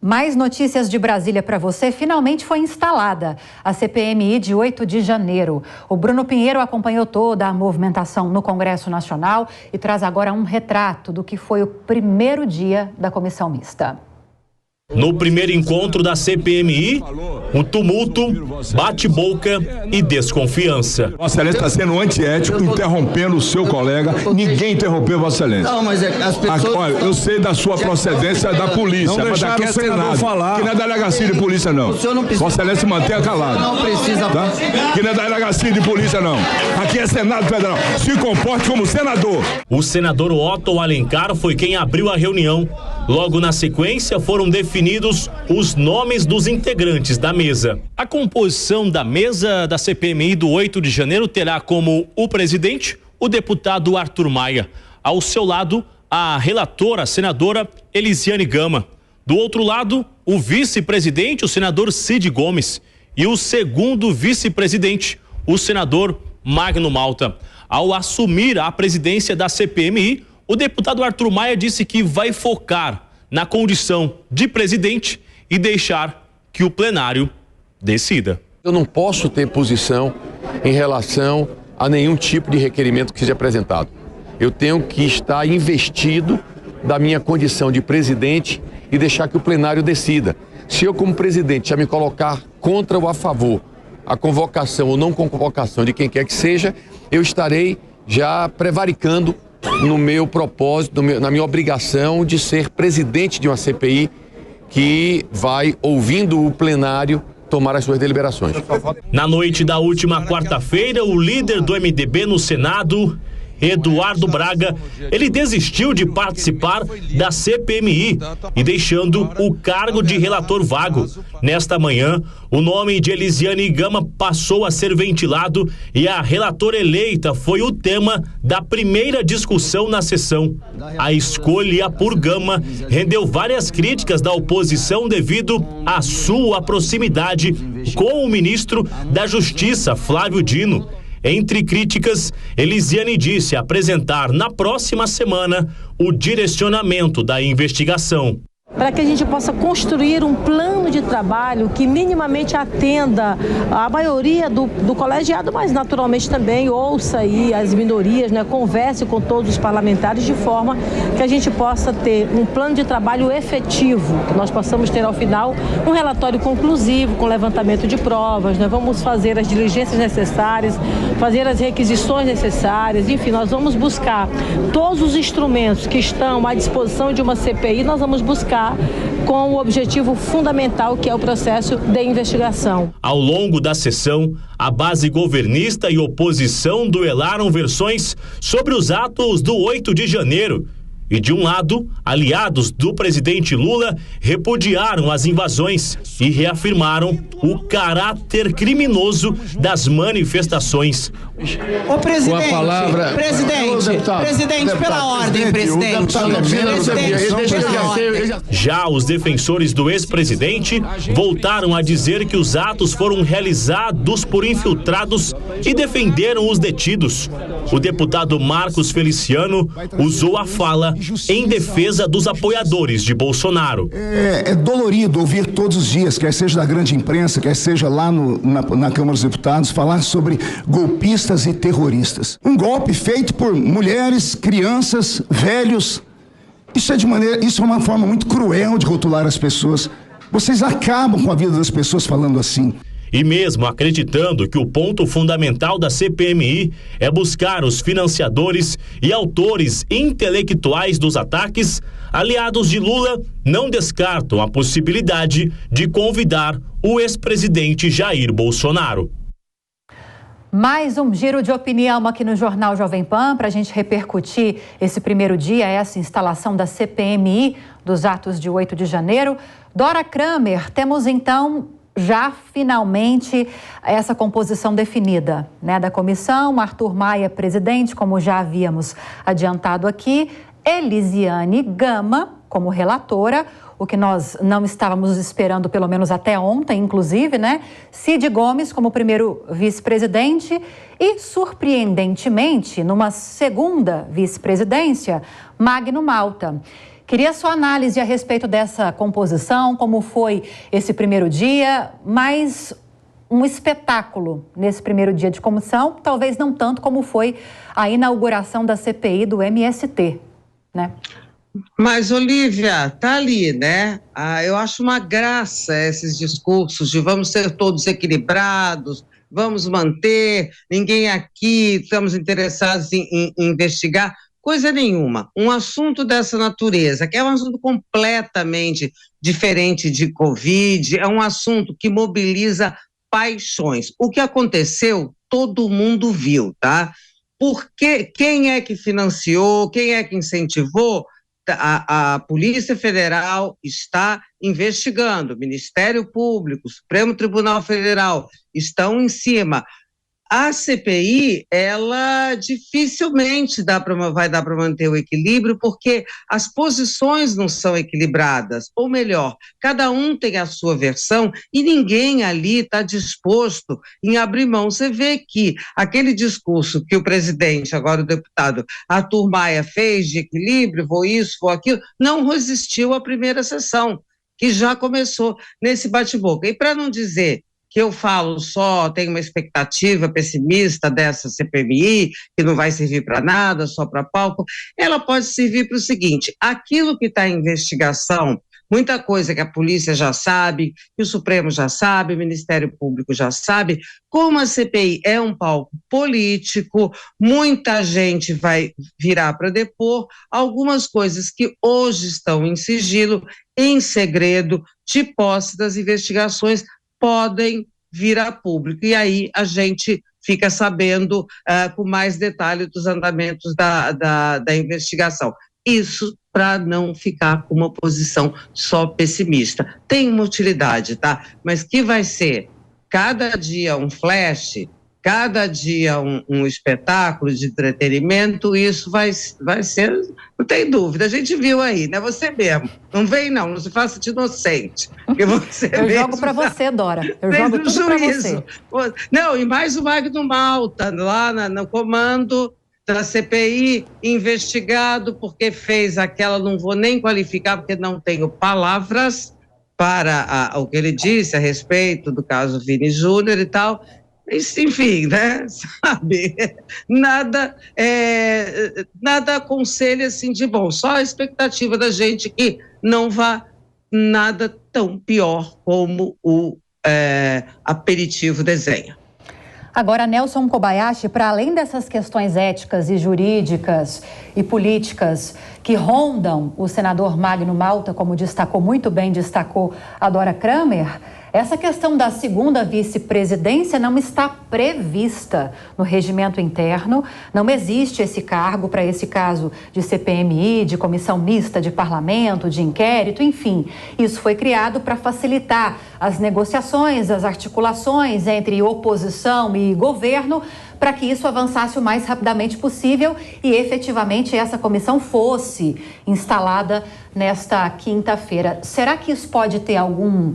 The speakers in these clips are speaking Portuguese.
Mais notícias de Brasília para você. Finalmente foi instalada a CPMI de 8 de janeiro. O Bruno Pinheiro acompanhou toda a movimentação no Congresso Nacional e traz agora um retrato do que foi o primeiro dia da comissão mista. No primeiro encontro da CPMI, um tumulto, bate-boca e desconfiança. Vossa Excelência está sendo antiético, interrompendo o seu colega. Ninguém interrompeu Vossa Excelência. Não, mas as pessoas... Olha, eu sei da sua procedência da polícia, mas aqui é Senado, falar. Que não é delegacia de polícia, não. Vossa Excelência mantenha calado. Não precisa... Tá? Que não é delegacia de polícia, não. Aqui é Senado Federal. Se comporte como senador. O senador Otto Alencar foi quem abriu a reunião. Logo na sequência foram definidos os nomes dos integrantes da mesa. A composição da mesa da CPMI do 8 de janeiro terá como o presidente o deputado Arthur Maia. Ao seu lado, a relatora, a senadora Elisiane Gama. Do outro lado, o vice-presidente, o senador Cid Gomes. E o segundo vice-presidente, o senador Magno Malta. Ao assumir a presidência da CPMI, o deputado Arthur Maia disse que vai focar na condição de presidente e deixar que o plenário decida. Eu não posso ter posição em relação a nenhum tipo de requerimento que seja apresentado. Eu tenho que estar investido da minha condição de presidente e deixar que o plenário decida. Se eu, como presidente, já me colocar contra ou a favor a convocação ou não convocação de quem quer que seja, eu estarei já prevaricando no meu propósito, na minha obrigação de ser presidente de uma CPI que vai, ouvindo o plenário, tomar as suas deliberações. Na noite da última quarta-feira, o líder do MDB no Senado, Eduardo Braga, ele desistiu de participar da CPMI e deixando o cargo de relator vago. Nesta manhã, o nome de Elisiane Gama passou a ser ventilado e a relatora eleita foi o tema da primeira discussão na sessão. A escolha por Gama rendeu várias críticas da oposição devido à sua proximidade com o ministro da Justiça, Flávio Dino. Entre críticas, Elisiane disse apresentar na próxima semana o direcionamento da investigação. Para que a gente possa construir um plano de trabalho que minimamente atenda a maioria do colegiado, mas naturalmente também ouça aí as minorias, né, converse com todos os parlamentares de forma que a gente possa ter um plano de trabalho efetivo, que nós possamos ter ao final um relatório conclusivo com levantamento de provas, né, vamos fazer as diligências necessárias, fazer as requisições necessárias, enfim, nós vamos buscar todos os instrumentos que estão à disposição de uma CPI, nós vamos buscar com o objetivo fundamental que é o processo de investigação. Ao longo da sessão, a base governista e oposição duelaram versões sobre os atos do 8 de janeiro. E de um lado, aliados do presidente Lula repudiaram as invasões e reafirmaram o caráter criminoso das manifestações. Ô presidente, Com a palavra... presidente, pela ordem, presidente. Já os defensores do ex-presidente voltaram a dizer que os atos foram realizados por infiltrados e defenderam os detidos. O deputado Marcos Feliciano usou a fala em defesa dos apoiadores de Bolsonaro. É dolorido ouvir todos os dias, quer seja da grande imprensa, quer seja lá na Câmara dos Deputados, falar sobre golpistas e terroristas. Um golpe feito por mulheres, crianças, velhos. Isso é uma forma muito cruel de rotular as pessoas. Vocês acabam com a vida das pessoas falando assim. E mesmo acreditando que o ponto fundamental da CPMI é buscar os financiadores e autores intelectuais dos ataques, aliados de Lula não descartam a possibilidade de convidar o ex-presidente Jair Bolsonaro. Mais um giro de opinião aqui no Jornal Jovem Pan para a gente repercutir esse primeiro dia, essa instalação da CPMI dos atos de 8 de janeiro. Dora Kramer, temos então já finalmente essa composição definida, né, da comissão. Arthur Maia, presidente, como já havíamos adiantado aqui. Elisiane Gama como relatora, o que nós não estávamos esperando, pelo menos até ontem, inclusive, né? Cid Gomes como primeiro vice-presidente e, surpreendentemente, numa segunda vice-presidência, Magno Malta. Queria sua análise a respeito dessa composição, como foi esse primeiro dia, mais um espetáculo nesse primeiro dia de comissão, talvez não tanto como foi a inauguração da CPI do MST, né? Mas, Olívia, tá ali, né? Eu acho uma graça esses discursos de vamos ser todos equilibrados, vamos manter, ninguém aqui estamos interessados em investigar. Coisa nenhuma. Um assunto dessa natureza, que é um assunto completamente diferente de Covid, é um assunto que mobiliza paixões. O que aconteceu, todo mundo viu, tá? Porque quem é que financiou, quem é que incentivou? A Polícia Federal está investigando, o Ministério Público, o Supremo Tribunal Federal estão em cima. A CPI, ela dificilmente vai dar para manter o equilíbrio, porque as posições não são equilibradas, ou melhor, cada um tem a sua versão e ninguém ali está disposto em abrir mão. Você vê que aquele discurso que o presidente, agora o deputado Arthur Maia fez de equilíbrio, vou isso, vou aquilo, não resistiu à primeira sessão, que já começou nesse bate-boca. E para não dizer que eu falo só, tenho uma expectativa pessimista dessa CPMI, que não vai servir para nada, só para palco, ela pode servir para o seguinte: aquilo que está em investigação, muita coisa que a polícia já sabe, que o Supremo já sabe, o Ministério Público já sabe, como a CPI é um palco político, muita gente vai virar para depor, algumas coisas que hoje estão em sigilo, em segredo, de posse das investigações, podem vir a público, e aí a gente fica sabendo com mais detalhe dos andamentos da investigação. Isso para não ficar com uma posição só pessimista. Tem uma utilidade, tá? Mas que vai ser cada dia um flash, cada dia um espetáculo de entretenimento, isso vai ser, não tem dúvida, a gente viu aí, né? Você mesmo, não vem não se faça de inocente. Eu jogo para você, Dora, eu jogo tudo para você. Não, e mais o Magno Malta, lá no comando da CPI, investigado porque fez aquela, não vou nem qualificar porque não tenho palavras para o que ele disse a respeito do caso Vini Júnior e tal. Enfim, né, sabe, nada aconselha assim de bom, só a expectativa da gente que não vá nada tão pior como o aperitivo desenha. Agora, Nelson Kobayashi, para além dessas questões éticas e jurídicas e políticas que rondam o senador Magno Malta, como muito bem destacou a Dora Kramer, essa questão da segunda vice-presidência não está prevista no regimento interno, não existe esse cargo para esse caso de CPMI, de comissão mista de parlamento, de inquérito, enfim. Isso foi criado para facilitar as negociações, as articulações entre oposição e governo, para que isso avançasse o mais rapidamente possível e efetivamente essa comissão fosse instalada nesta quinta-feira. Será que isso pode ter algum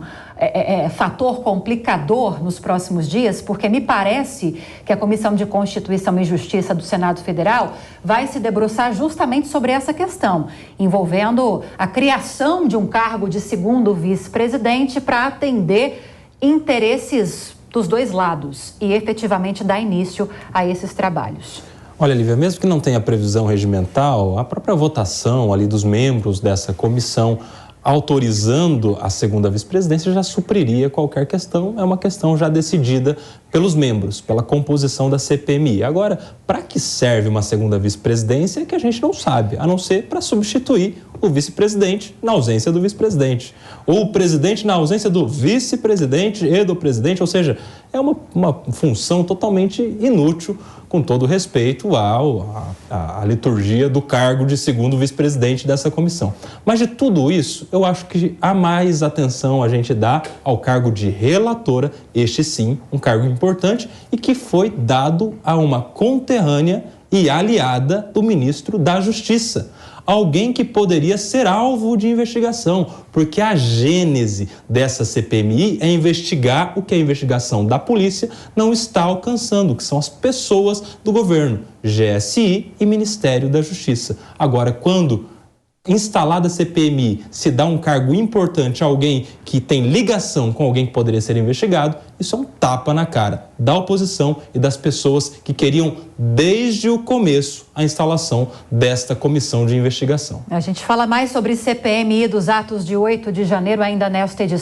fator complicador nos próximos dias? Porque me parece que a Comissão de Constituição e Justiça do Senado Federal vai se debruçar justamente sobre essa questão, envolvendo a criação de um cargo de segundo vice-presidente para atender interesses dos dois lados e efetivamente dar início a esses trabalhos. Olha, Lívia, mesmo que não tenha previsão regimental, a própria votação ali dos membros dessa comissão autorizando a segunda vice-presidência já supriria qualquer questão, é uma questão já decidida pelos membros, pela composição da CPMI. Agora, para que serve uma segunda vice-presidência é que a gente não sabe, a não ser para substituir o vice-presidente na ausência do vice-presidente, ou o presidente na ausência do vice-presidente e do presidente, ou seja, é uma função totalmente inútil, com todo respeito à liturgia do cargo de segundo vice-presidente dessa comissão. Mas de tudo isso, eu acho que há mais atenção a gente dá ao cargo de relatora, este sim, um cargo importante e que foi dado a uma conterrânea e aliada do ministro da Justiça. Alguém que poderia ser alvo de investigação, porque a gênese dessa CPMI é investigar o que a investigação da polícia não está alcançando, que são as pessoas do governo, GSI e Ministério da Justiça. Agora, quando instalada a CPMI, se dá um cargo importante a alguém que tem ligação com alguém que poderia ser investigado, isso é um tapa na cara da oposição e das pessoas que queriam, desde o começo, a instalação desta comissão de investigação. A gente fala mais sobre CPMI dos atos de 8 de janeiro ainda nesta edição.